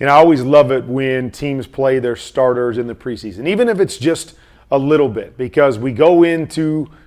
And I always love it when teams play their starters in the preseason, even if it's just a little bit, because we go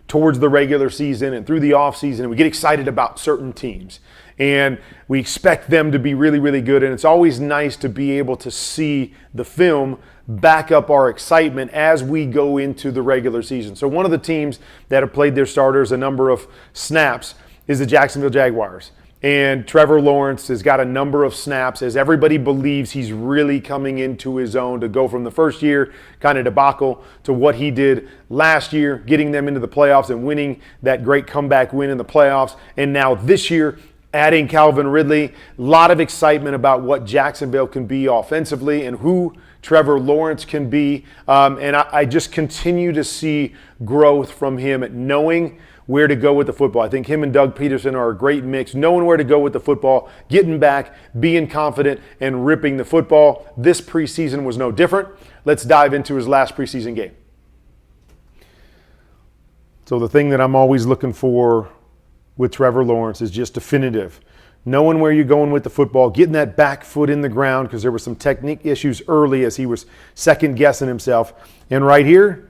towards the regular season and through the offseason and we get excited about certain teams. And we expect them to be really, really good. And it's always nice to be able to see the film back up our excitement as we go into the regular season. So one of the teams that have played their starters a number of snaps is the Jacksonville Jaguars. And Trevor Lawrence has got a number of snaps as everybody believes he's really coming into his own to go from the first year kind of debacle to what he did last year, getting them into the playoffs and winning that great comeback win in the playoffs. And now this year, adding Calvin Ridley, a lot of excitement about what Jacksonville can be offensively and who Trevor Lawrence can be. And I just continue to see growth from him at knowing where to go with the football. I think him and Doug Peterson are a great mix, knowing where to go with the football, getting back, being confident, and ripping the football. This preseason was no different. Let's dive into his last preseason game. So the thing that I'm always looking for with Trevor Lawrence is just definitive. Knowing where you're going with the football, getting that back foot in the ground, because there were some technique issues early as he was second-guessing himself. And right here,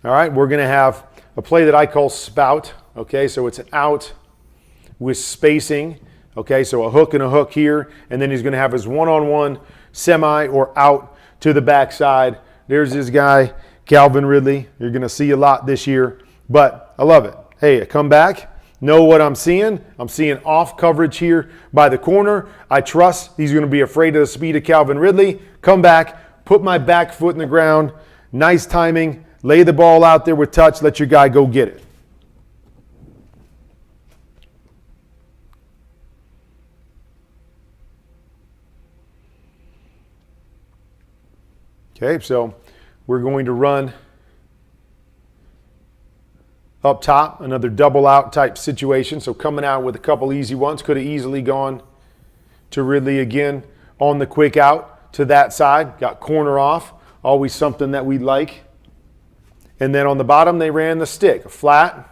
all right, we're going to have a play that I call Spout. Okay, so it's an out with spacing. Okay, so a hook and a hook here, and then he's going to have his one-on-one semi or out to the backside. There's this guy, Calvin Ridley. You're going to see a lot this year, but I love it. Hey, I come back. Know what I'm seeing. I'm seeing off coverage here by the corner. I trust he's going to be afraid of the speed of Calvin Ridley. Come back, put my back foot in the ground. Nice timing. Lay the ball out there with touch. Let your guy go get it. Okay, so we're going to run up top, another double out type situation. So coming out with a couple easy ones. Could have easily gone to Ridley again on the quick out to that side. Got corner off. Always something that we like. And then on the bottom, they ran the stick, a flat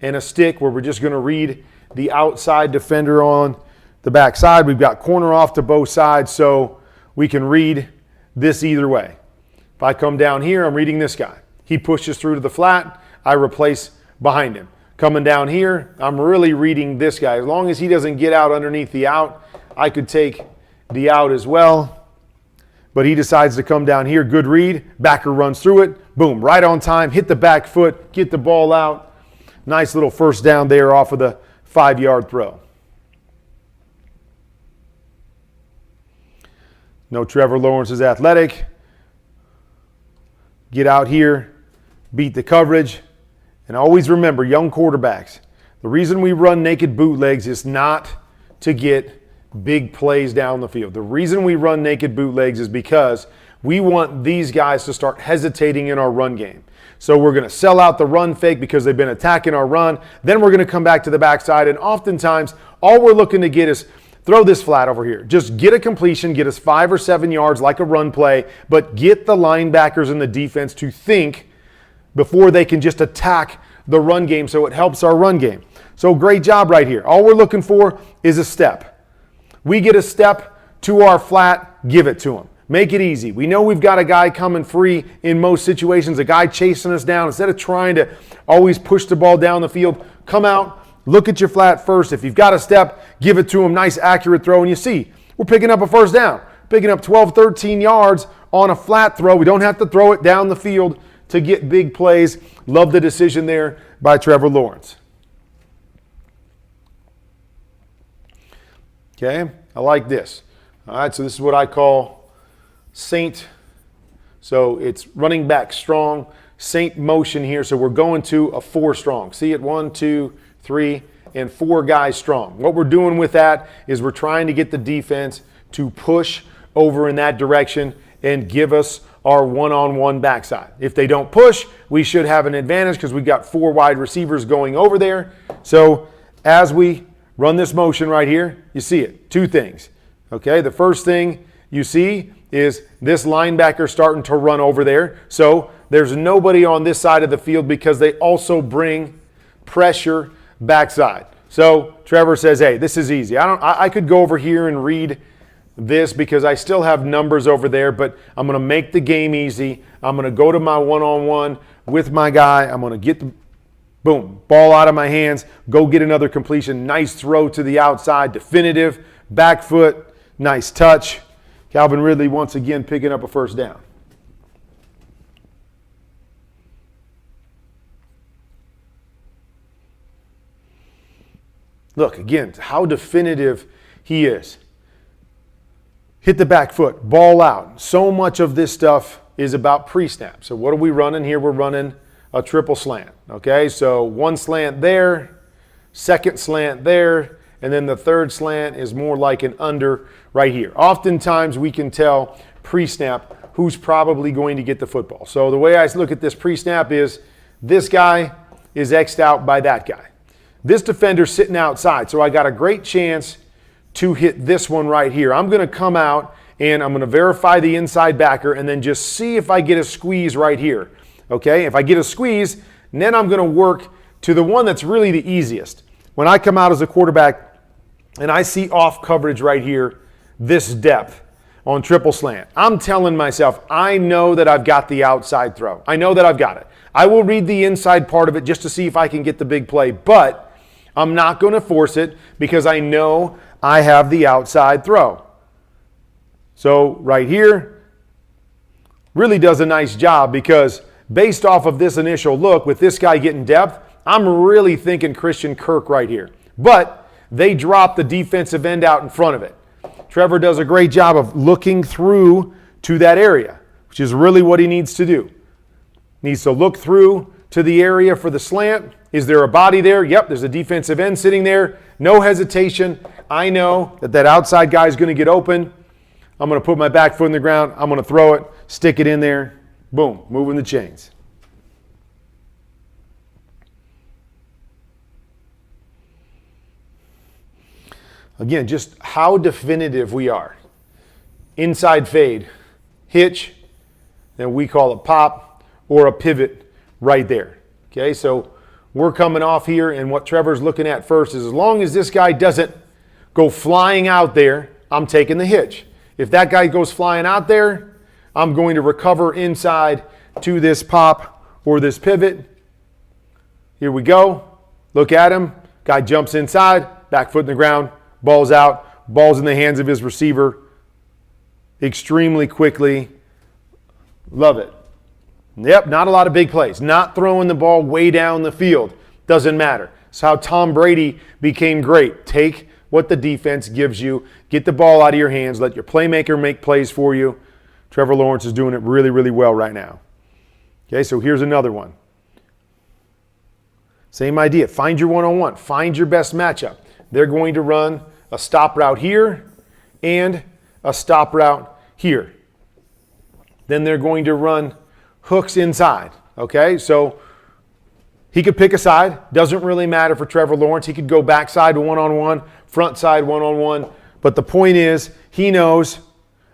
and a stick where we're just going to read the outside defender on the backside. We've got corner off to both sides, so we can read this either way. If I come down here, I'm reading this guy. He pushes through to the flat. I replace behind him. Coming down here, I'm really reading this guy. As long as he doesn't get out underneath the out, I could take the out as well. But he decides to come down here. Good read. Backer runs through it. Boom. Right on time. Hit the back foot. Get the ball out. Nice little first down there off of the 5-yard throw. No, Trevor Lawrence is athletic. Get out here. Beat the coverage. And always remember, young quarterbacks, the reason we run naked bootlegs is not to get big plays down the field. The reason we run naked bootlegs is because we want these guys to start hesitating in our run game. So we're going to sell out the run fake because they've been attacking our run. Then we're going to come back to the backside, and oftentimes all we're looking to get is throw this flat over here. Just get a completion, get us 5 or 7 yards like a run play, but get the linebackers and the defense to think before they can just attack the run game so it helps our run game. So great job right here. All we're looking for is a step. We get a step to our flat, give it to him. Make it easy. We know we've got a guy coming free in most situations, a guy chasing us down. Instead of trying to always push the ball down the field, come out, look at your flat first. If you've got a step, give it to him. Nice, accurate throw. And you see, we're picking up a first down. Picking up 12, 13 yards on a flat throw. We don't have to throw it down the field to get big plays. Love the decision there by Trevor Lawrence. Okay, I like this. All right, so this is what I call Saint. So it's running back strong, Saint motion here. So we're going to a 4 strong. See it, 1, 2, 3, and 4 guys strong. What we're doing with that is we're trying to get the defense to push over in that direction and give us our one-on-one backside. If they don't push, we should have an advantage because we've got 4 wide receivers going over there. So as we run this motion right here, you see it. 2 things. Okay, the first thing you see is this linebacker starting to run over there. So there's nobody on this side of the field because they also bring pressure backside. So Trevor says, hey, this is easy. I could go over here and read this because I still have numbers over there, but I'm going to make the game easy. I'm going to go to my one-on-one with my guy. I'm going to get the, boom, ball out of my hands, go get another completion. Nice throw to the outside, definitive, back foot, nice touch. Calvin Ridley once again picking up a first down. Look, again, how definitive he is. Hit the back foot, ball out. So much of this stuff is about pre-snap. So what are we running here? We're running a triple slant, okay? So one slant there, second slant there, and then the third slant is more like an under right here. Oftentimes we can tell pre-snap who's probably going to get the football. So the way I look at this pre-snap is this guy is X'd out by that guy. This defender's sitting outside, so I got a great chance to hit this one right here. I'm going to come out and I'm going to verify the inside backer and then just see if I get a squeeze right here. Okay, if I get a squeeze, then I'm going to work to the one that's really the easiest. When I come out as a quarterback and I see off coverage right here, this depth on triple slant, I'm telling myself, I know that I've got the outside throw. I know that I've got it. I will read the inside part of it just to see if I can get the big play, but I'm not going to force it because I know I have the outside throw. So right here really does a nice job because based off of this initial look with this guy getting depth, I'm really thinking Christian Kirk right here. But they drop the defensive end out in front of it. Trevor does a great job of looking through to that area, which is really what he needs to do. Needs to look through to the area for the slant. Is there a body there? Yep, there's a defensive end sitting there. No hesitation. I know that that outside guy is going to get open. I'm going to put my back foot in the ground. I'm going to throw it, stick it in there. Boom, moving the chains. Again, just how definitive we are. Inside fade, hitch, then we call it pop or a pivot right there. Okay, so we're coming off here, and what Trevor's looking at first is as long as this guy doesn't go flying out there, I'm taking the hitch. If that guy goes flying out there, I'm going to recover inside to this pop or this pivot. Here we go. Look at him. Guy jumps inside, back foot in the ground, ball's out, ball's in the hands of his receiver extremely quickly. Love it. Yep, not a lot of big plays. Not throwing the ball way down the field. Doesn't matter. It's how Tom Brady became great. Take what the defense gives you. Get the ball out of your hands. Let your playmaker make plays for you. Trevor Lawrence is doing it really, really well right now. Okay, so here's another one. Same idea. Find your one-on-one. Find your best matchup. They're going to run a stop route here and a stop route here. Then they're going to run hooks inside, okay? So he could pick a side. Doesn't really matter for Trevor Lawrence. He could go backside one-on-one, front side one-on-one. But the point is, he knows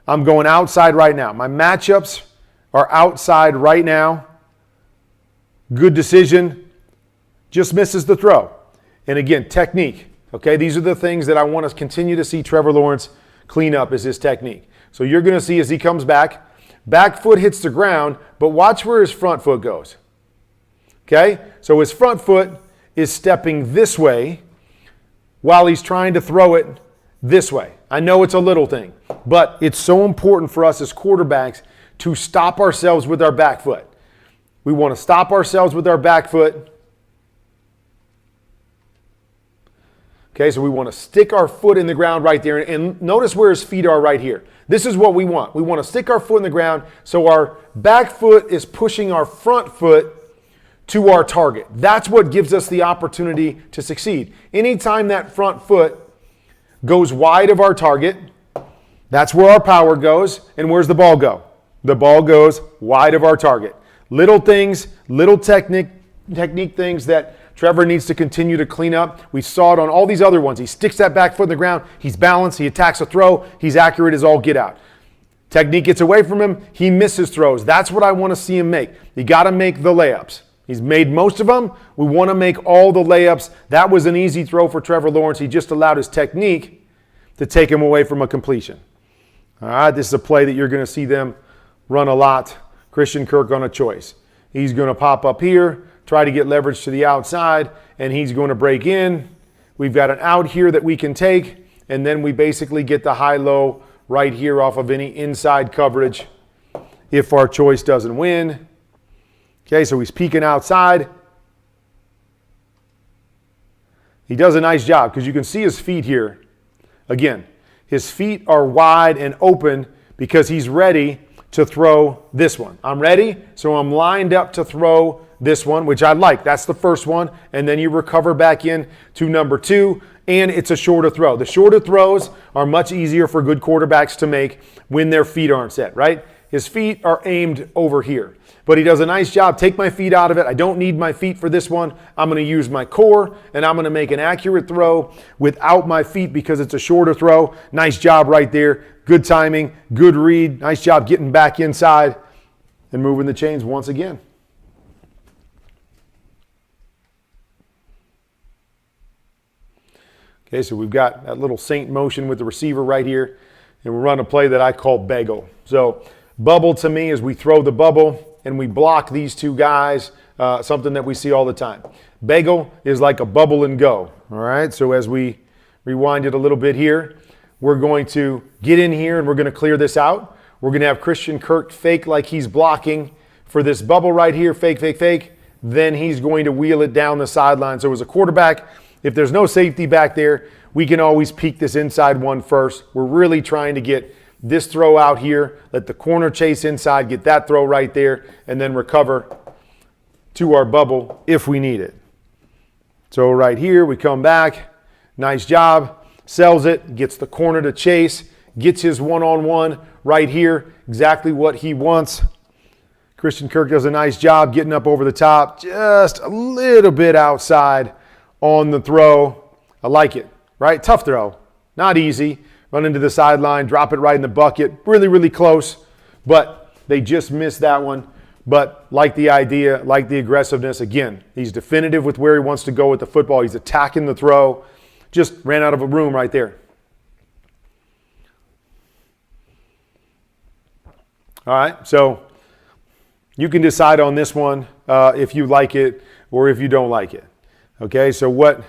I'm going outside right now. My matchups are outside right now. Good decision. Just misses the throw. And again, technique, okay? These are the things that I want to continue to see Trevor Lawrence clean up is his technique. So you're going to see as he comes back foot hits the ground, but watch where his front foot goes. Okay? So his front foot is stepping this way while he's trying to throw it this way. I know it's a little thing, but it's so important for us as quarterbacks to stop ourselves with our back foot. We want to stop ourselves with our back foot. Okay, so we want to stick our foot in the ground right there, and notice where his feet are right here. This is what we want. We want to stick our foot in the ground so our back foot is pushing our front foot to our target. That's what gives us the opportunity to succeed. Anytime that front foot goes wide of our target, that's where our power goes, and where's the ball go? The ball goes wide of our target. Little things, little technique things that Trevor needs to continue to clean up. We saw it on all these other ones. He sticks that back foot in the ground. He's balanced. He attacks a throw. He's accurate as all get out. Technique gets away from him. He misses throws. That's what I want to see him make. You got to make the layups. He's made most of them. We want to make all the layups. That was an easy throw for Trevor Lawrence. He just allowed his technique to take him away from a completion. All right, this is a play that you're going to see them run a lot. Christian Kirk on a choice. He's going to pop up here, try to get leverage to the outside, and he's going to break in. We've got an out here that we can take, and then we basically get the high-low right here off of any inside coverage if our choice doesn't win. Okay, so he's peeking outside. He does a nice job because you can see his feet here. Again, his feet are wide and open because he's ready to throw this one. I'm ready, so I'm lined up to throw this one, which I like. That's the first one, and then you recover back in to number 2, and it's a shorter throw. The shorter throws are much easier for good quarterbacks to make when their feet aren't set, right? His feet are aimed over here, but he does a nice job. Take my feet out of it. I don't need my feet for this one. I'm going to use my core, and I'm going to make an accurate throw without my feet because it's a shorter throw. Nice job right there. Good timing, good read. Nice job getting back inside and moving the chains once again. Okay, so we've got that little Saint motion with the receiver right here, and we're running a play that I call bagel. So bubble to me is we throw the bubble and we block these two guys, something that we see all the time. Bagel is like a bubble and go, all right? So as we rewind it a little bit here, we're going to get in here and we're going to clear this out. We're going to have Christian Kirk fake like he's blocking for this bubble right here, fake, fake, fake. Then he's going to wheel it down the sideline. So as a quarterback, if there's no safety back there, we can always peek this inside one first. We're really trying to get this throw out here, let the corner chase inside, get that throw right there, and then recover to our bubble if we need it. So right here, we come back. Nice job. Sells it, gets the corner to chase, gets his one-on-one right here, exactly what he wants. Christian Kirk does a nice job getting up over the top, just a little bit outside on the throw. I like it, right? Tough throw, not easy. Run into the sideline, drop it right in the bucket. Really, really close, but they just missed that one. But like the idea, like the aggressiveness, again, he's definitive with where he wants to go with the football. He's attacking the throw. Just ran out of a room right there. All right, so you can decide on this one if you like it or if you don't like it. Okay, so what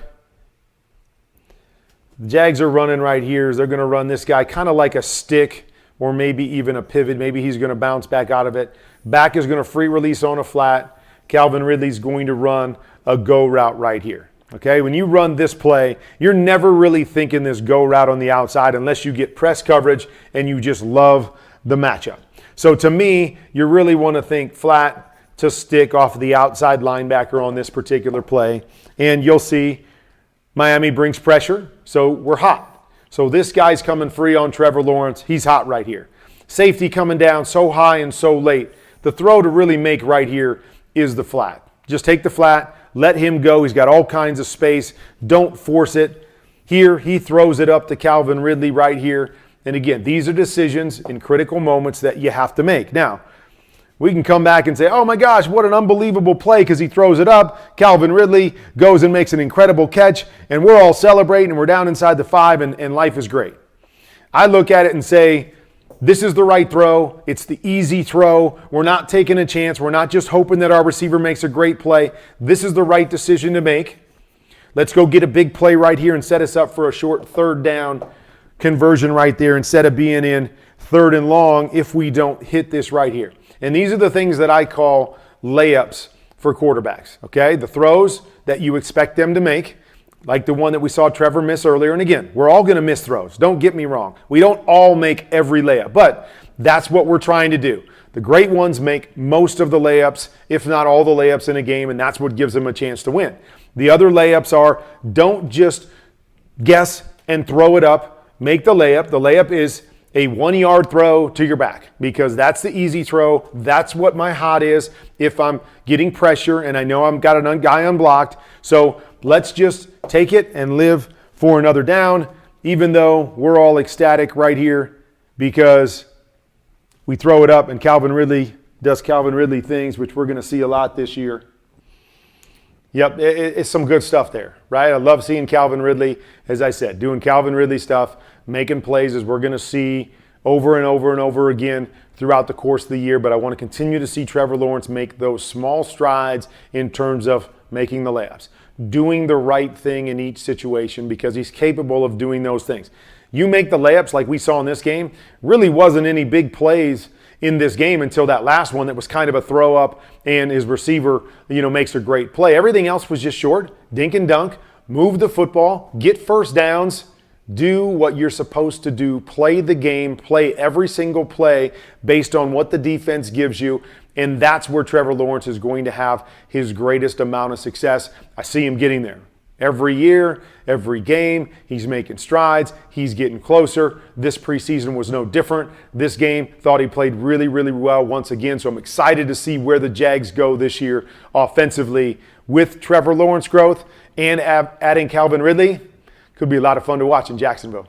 the Jags are running right here is they're going to run this guy kind of like a stick or maybe even a pivot. Maybe he's going to bounce back out of it. Back is going to free release on a flat. Calvin Ridley's going to run a go route right here. Okay, when you run this play, you're never really thinking this go route on the outside unless you get press coverage and you just love the matchup. So to me, you really want to think flat to stick off of the outside linebacker on this particular play. And you'll see Miami brings pressure, so we're hot. So this guy's coming free on Trevor Lawrence. He's hot right here. Safety coming down so high and so late. The throw to really make right here is the flat. Just take the flat. Let him go. He's got all kinds of space. Don't force it. Here, he throws it up to Calvin Ridley right here. And again, these are decisions in critical moments that you have to make. Now, we can come back and say, oh my gosh, what an unbelievable play because he throws it up. Calvin Ridley goes and makes an incredible catch, and we're all celebrating, and we're down inside the 5, and life is great. I look at it and say, this is the right throw. It's the easy throw. We're not taking a chance. We're not just hoping that our receiver makes a great play. This is the right decision to make. Let's go get a big play right here and set us up for a short third down conversion right there instead of being in third and long if we don't hit this right here. And these are the things that I call layups for quarterbacks, okay? The throws that you expect them to make, like the one that we saw Trevor miss earlier. And again, we're all going to miss throws. Don't get me wrong. We don't all make every layup, but that's what we're trying to do. The great ones make most of the layups, if not all the layups in a game, and that's what gives them a chance to win. The other layups are don't just guess and throw it up. Make the layup. The layup is a 1-yard throw to your back because that's the easy throw. That's what my hot is if I'm getting pressure and I know I've got a guy unblocked. So let's just take it and live for another down, even though we're all ecstatic right here because we throw it up and Calvin Ridley does Calvin Ridley things, which we're going to see a lot this year. Yep, it's some good stuff there, right? I love seeing Calvin Ridley, as I said, doing Calvin Ridley stuff, making plays as we're going to see over and over and over again throughout the course of the year, but I want to continue to see Trevor Lawrence make those small strides in terms of making the layups, doing the right thing in each situation, because he's capable of doing those things. You make the layups like we saw in this game, really wasn't any big plays in this game until that last one that was kind of a throw up and his receiver, makes a great play. Everything else was just short, dink and dunk, move the football, get first downs, do what you're supposed to do, play the game, play every single play based on what the defense gives you, and that's where Trevor Lawrence is going to have his greatest amount of success. I see him getting there. Every year, every game, he's making strides. He's getting closer. This preseason was no different. This game, thought he played really, really well once again. So I'm excited to see where the Jags go this year offensively with Trevor Lawrence growth and adding Calvin Ridley. Could be a lot of fun to watch in Jacksonville.